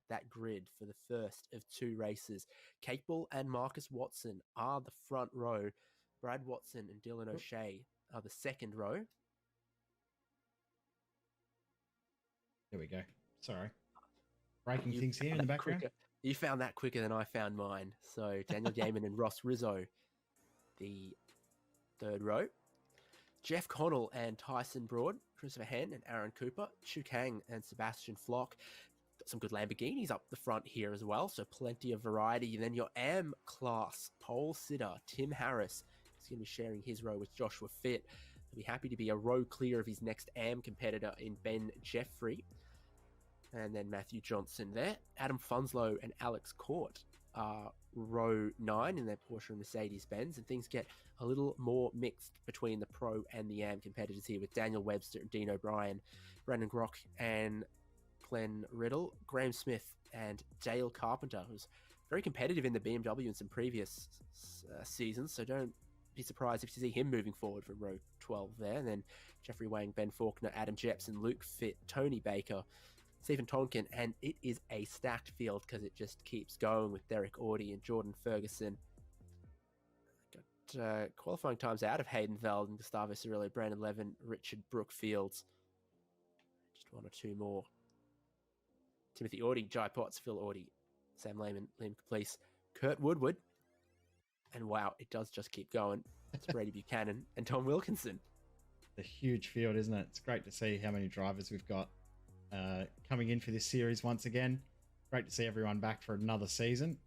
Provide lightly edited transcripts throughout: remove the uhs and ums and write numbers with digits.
that grid for the first of 2 races. Capel and Marcus Watson are the front row. Brad Watson and Dylan O'Shea are the second row. There we go. Sorry. Breaking things here in the background. You found that quicker than I found mine. So Daniel Gaiman and Ross Rizzo, the third row. Jeff Connell and Tyson Broad, Christopher Henn and Aaron Cooper, Chu Kang and Sebastian Flock. Got some good Lamborghinis up the front here as well, so plenty of variety. And then your AM class pole sitter, Tim Harris, is going to be sharing his row with Joshua Fitt. He'll be happy to be a row clear of his next AM competitor in Ben Jeffrey. And then Matthew Johnson there. Adam Funslow and Alex Court are row 9 in their Porsche and Mercedes-Benz, and things get a little more mixed between the Pro and the AM competitors here with Daniel Webster and Dean O'Brien, Brandon Grock and Glenn Riddle, Graham Smith and Dale Carpenter, who's very competitive in the BMW in some previous seasons, so don't be surprised if you see him moving forward from row 12 there. And then Jeffrey Wang, Ben Faulkner, Adam Jepson, Luke Fitt, Tony Baker, Stephen Tonkin, and it is a stacked field because it just keeps going with Derek Audie and Jordan Ferguson. Got qualifying times out of Hayden Veld and Gustavo Cirillo, Brandon Levin, Richard Brookfields. Just 1 or 2 more. Timothy Audie, Jai Potts, Phil Audie, Sam Lehman, Liam Caplice, Kurt Woodward. And wow, it does just keep going. It's Brady Buchanan and Tom Wilkinson. A huge field, isn't it? It's great to see how many drivers we've got coming in for this series once again. Great to see everyone back for another season.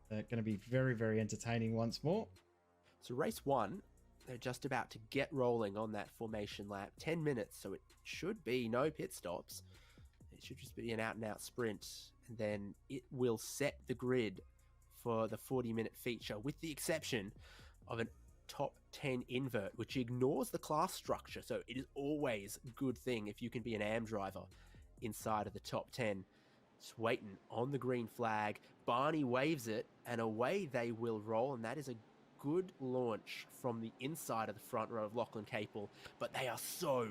Going to be very, very entertaining once more. So race 1, they're just about to get rolling on that formation lap. 10 minutes, so it should be no pit stops. It should just be an out-and-out sprint, and then it will set the grid for the 40-minute feature, with the exception of an top 10 invert, which ignores the class structure. So it is always a good thing if you can be an AM driver inside of the top 10. Just waiting on the green flag. Barney waves it, and away they will roll, and that is a good launch from the inside of the front row of Lachlan Capel, but they are so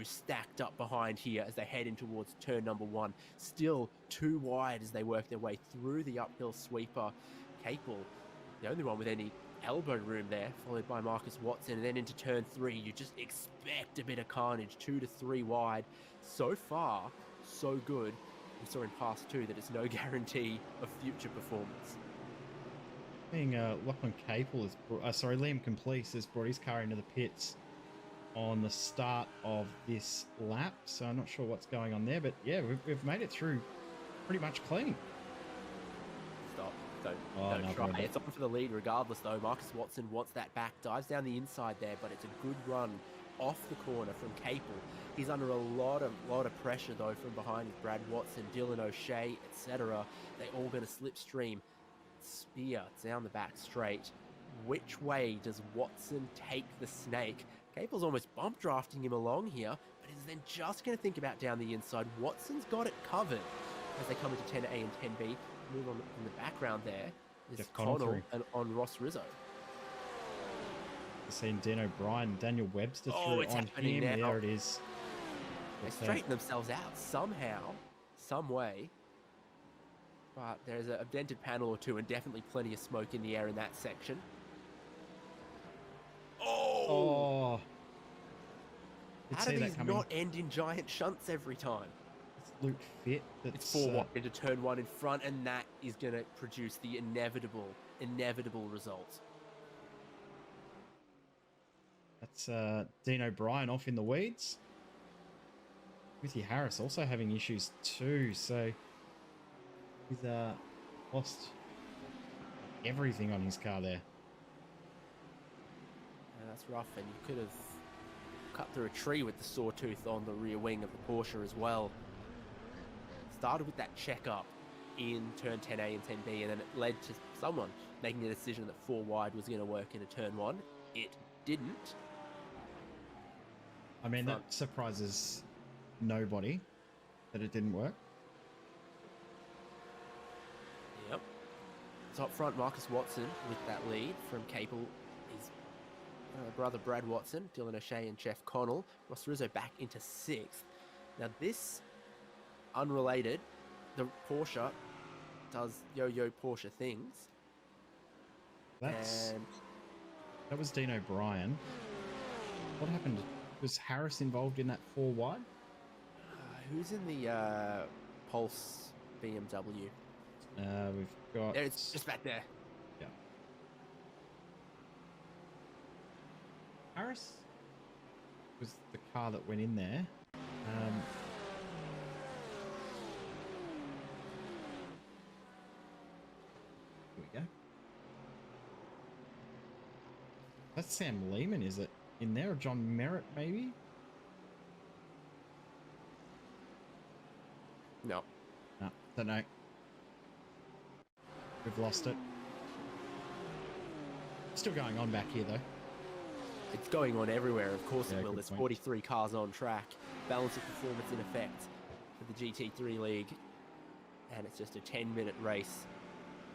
stacked up behind here as they head in towards turn number 1. Still too wide as they work their way through the uphill sweeper. Capel, the only one with any elbow room there, followed by Marcus Watson, and then into turn 3 you just expect a bit of carnage. 2 to 3 wide. So far so good. We saw in pass 2 that it's no guarantee of future performance. Lachlan Capel Liam Caplice has brought his car into the pits on the start of this lap, so I'm not sure what's going on there, but yeah, we've made it through pretty much clean. Stop. Don't try. It's on for the lead regardless, though. Marcus Watson wants that back, dives down the inside there, but it's a good run off the corner from Capel. He's under a lot of pressure, though, from behind with Brad Watson, Dylan O'Shea, etc. They all going to slipstream. Spear down the back straight. Which way does Watson take the snake? Capel's almost bump drafting him along here, but is then just going to think about down the inside. Watson's got it covered as they come into 10A and 10B. Move on in the background there is Connell and on Ross Rizzo. We've seen Dan O'Brien, Daniel Webster through on him. Now. There it is. They straighten themselves out somehow, some way. But there's a dented panel or 2 and definitely plenty of smoke in the air in that section. Oh! How do these not end in giant shunts every time? It's Luke Fitt. It's 4 into turn 1 in front, and that is going to produce the inevitable result. That's Dean O'Brien off in the weeds. Withy Harris also having issues too, so he's lost everything on his car there. Yeah, that's rough, and you could have cut through a tree with the sawtooth on the rear wing of the Porsche as well. Started with that check-up in turn 10A and 10B, and then it led to someone making a decision that 4 wide was going to work into turn 1. It didn't. I mean, that surprises nobody that it didn't work. Yep. So up front, Marcus Watson with that lead from Capel. His brother Brad Watson, Dylan O'Shea and Jeff Connell. Ross Rizzo back into 6th. Now this, unrelated, the Porsche does yo-yo Porsche things. And that was Dean O'Brien. What happened? Was Harris involved in that 4 wide? Who's in the Pulse BMW? We've got... There, it's just back there. Yeah. Harris was the car that went in there. Here we go. That's Sam Lehman, is it? In there, or John Merritt, maybe? No. No, don't know. We've lost it. Still going on back here, though. It's going on everywhere, of course it will. There's point. 43 cars on track. Balance of performance in effect for the GT3 League. And it's just a 10-minute race.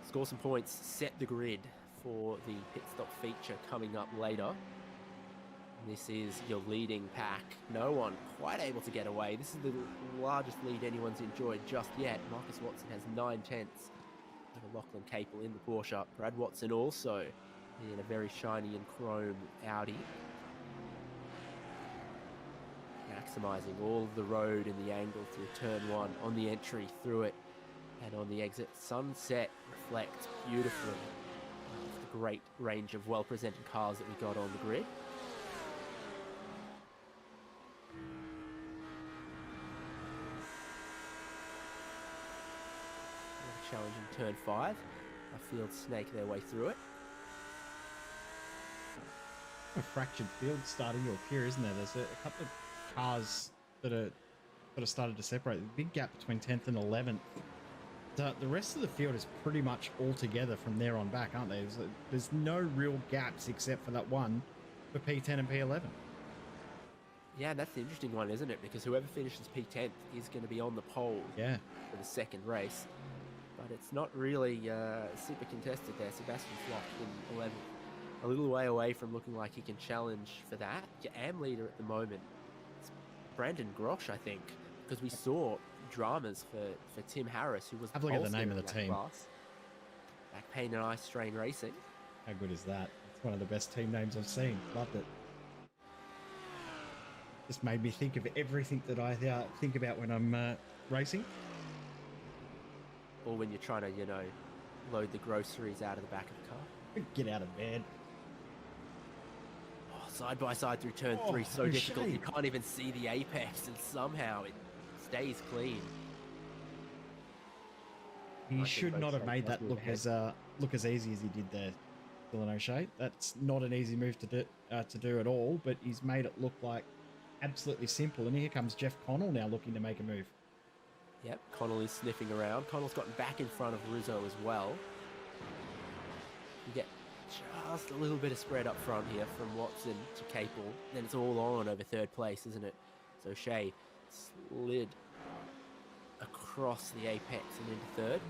Score some points, set the grid for the pit stop feature coming up later. This is your leading pack. No one quite able to get away. This is the largest lead anyone's enjoyed just yet. Marcus Watson has 9/10 over Lachlan Capel in the Porsche. Brad Watson also in a very shiny and chrome Audi. Maximising all of the road and the angle through turn 1 on the entry through it and on the exit. Sunset reflects beautifully the great range of well-presented cars that we got on the grid. Challenge in turn 5. A field snake their way through it. A fractured field starting to appear, isn't there? There's a couple of cars that are started to separate. The big gap between 10th and 11th. The rest of the field is pretty much all together from there on back, aren't they? There's no real gaps except for that one for P10 and P11. Yeah, that's the interesting one, isn't it? Because whoever finishes P10th is going to be on the pole for the second race. But it's not really super contested there. Sebastian Flock in 11th. A little way away from looking like he can challenge for that. Your AM leader at the moment, it's Brandon Grosh, I think, because we saw dramas for Tim Harris, who was have a look at the name of the team. Class. Back Pain and Ice Strain Racing. How good is that? It's one of the best team names I've seen. Loved it. Just made me think of everything that I think about when I'm racing. Or when you're trying to, load the groceries out of the back of the car. Get out of bed. Oh, side by side through turn 3, so difficult. You can't even see the apex, and somehow it stays clean. He should not have made that look as easy as he did there, Dylan O'Shea. That's not an easy move to do at all, but he's made it look like absolutely simple. And here comes Jeff Connell now looking to make a move. Yep, Connell is sniffing around. Connell's gotten back in front of Rizzo as well. You get just a little bit of spread up front here from Watson to Capel. Then it's all on over third place, isn't it? So Shea slid across the apex and into third.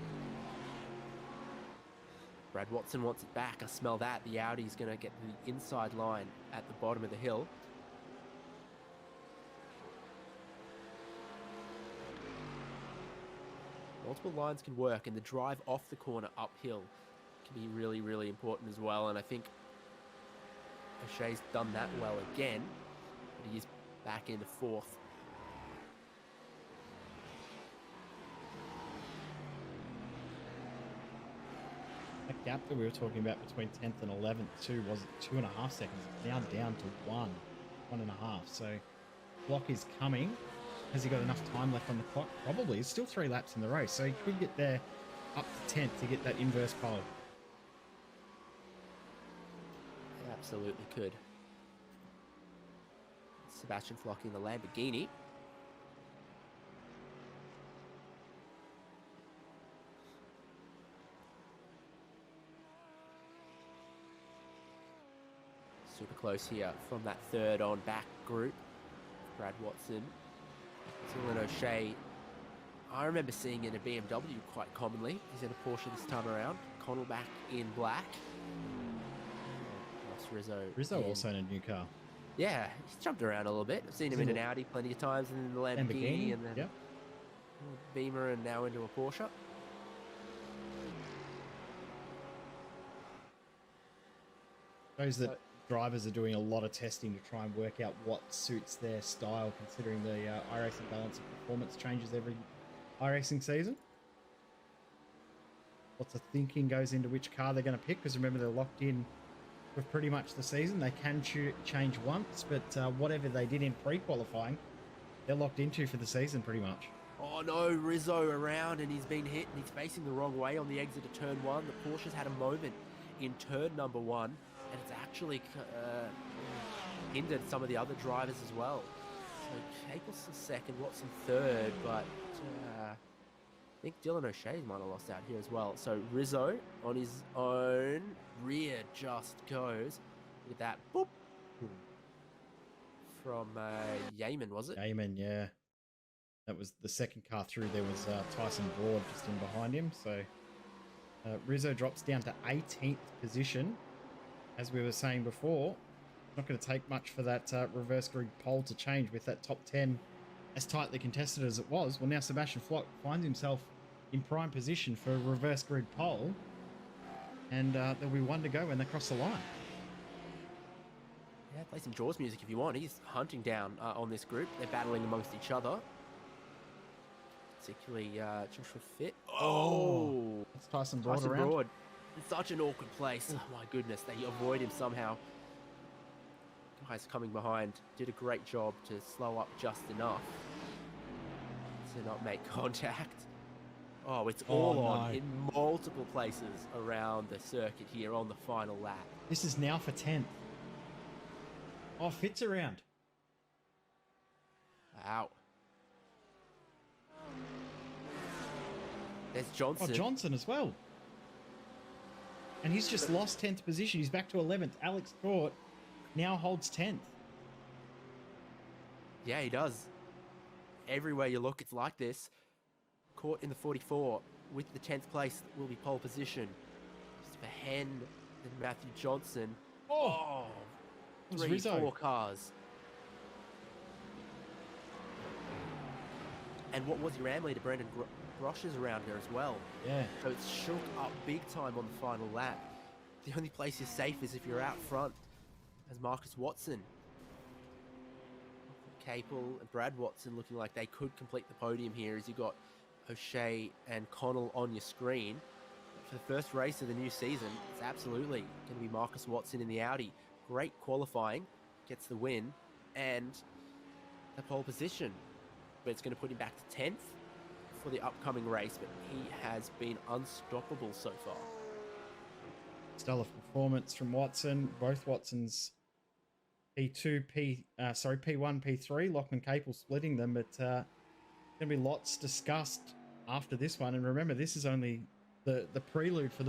Brad Watson wants it back. I smell that. The Audi's going to get the inside line at the bottom of the hill. Multiple lines can work, and the drive off the corner uphill can be really, really important as well. And I think O'Shea's done that well again, but he is back into fourth. That gap that we were talking about between 10th and 11th too was 2.5 seconds. It's now down to 1.5. So Block is coming. Has he got enough time left on the clock? Probably. It's still 3 laps in the race, so he could get there up to 10th to get that inverse pole. Absolutely could. Sebastian Flock in the Lamborghini. Super close here from that third on back group. Brad Watson. Dylan O'Shea, I remember seeing in a BMW quite commonly. He's in a Porsche this time around. Connell back in black. Rizzo also in a new car. Yeah, he's jumped around a little bit. I've seen him in an Audi plenty of times, and in the Lamborghini. And then Beamer and now into a Porsche. Shows that drivers are doing a lot of testing to try and work out what suits their style, considering the iRacing balance of performance changes every iRacing season. Lots of thinking goes into which car they're going to pick, because remember, they're locked in for pretty much the season. They can change once, but whatever they did in pre-qualifying, they're locked into for the season pretty much. Oh no, Rizzo around and he's been hit and he's facing the wrong way on the exit of turn 1. The Porsche's had a moment in turn number 1 and it's actually hindered some of the other drivers as well. So Capel's second, Watson third, but I think Dylan O'Shea might have lost out here as well. So Rizzo on his own, rear just goes. Look at that, boop. From Yeaman, was it? Yeaman, yeah. That was the second car through. There was Tyson Broad just in behind him. So Rizzo drops down to 18th position. As we were saying before, not going to take much for that reverse grid pole to change with that top 10 as tightly contested as it was. Well, now Sebastian Flock finds himself in prime position for a reverse grid pole. And there'll be one to go when they cross the line. Yeah, play some Jaws music if you want. He's hunting down on this group. They're battling amongst each other. Particularly Joshua Fit. Oh! That's Tyson Broad around. Broad. It's such an awkward place. Oh my goodness, they avoid him somehow. Guys coming behind did a great job to slow up just enough to not make contact. Oh, it's all on in multiple places around the circuit here on the final lap. This is now for 10th. Oh, Fitz around. Wow. There's Johnson. Oh, Johnson as well. And he's just lost 10th position. He's back to 11th. Alex Court now holds 10th. Yeah, he does. Everywhere you look, it's like this. Court in the 44 with the 10th place will be pole position. Christopher Henn and Matthew Johnson. Oh, 3, 4 cars. And what was your leader, Brendan Grosh, is around here as well. Yeah. So it's shook up big time on the final lap. The only place you're safe is if you're out front as Marcus Watson. Capel and Brad Watson looking like they could complete the podium here as you got O'Shea and Connell on your screen. For the first race of the new season, it's absolutely going to be Marcus Watson in the Audi. Great qualifying, gets the win, and the pole position. But it's going to put him back to 10th for the upcoming race, but he has been unstoppable so far. Stellar performance from Watson. Both Watsons P1, P3. Lachlan Capel splitting them, but going to be lots discussed after this one. And remember, this is only the prelude for the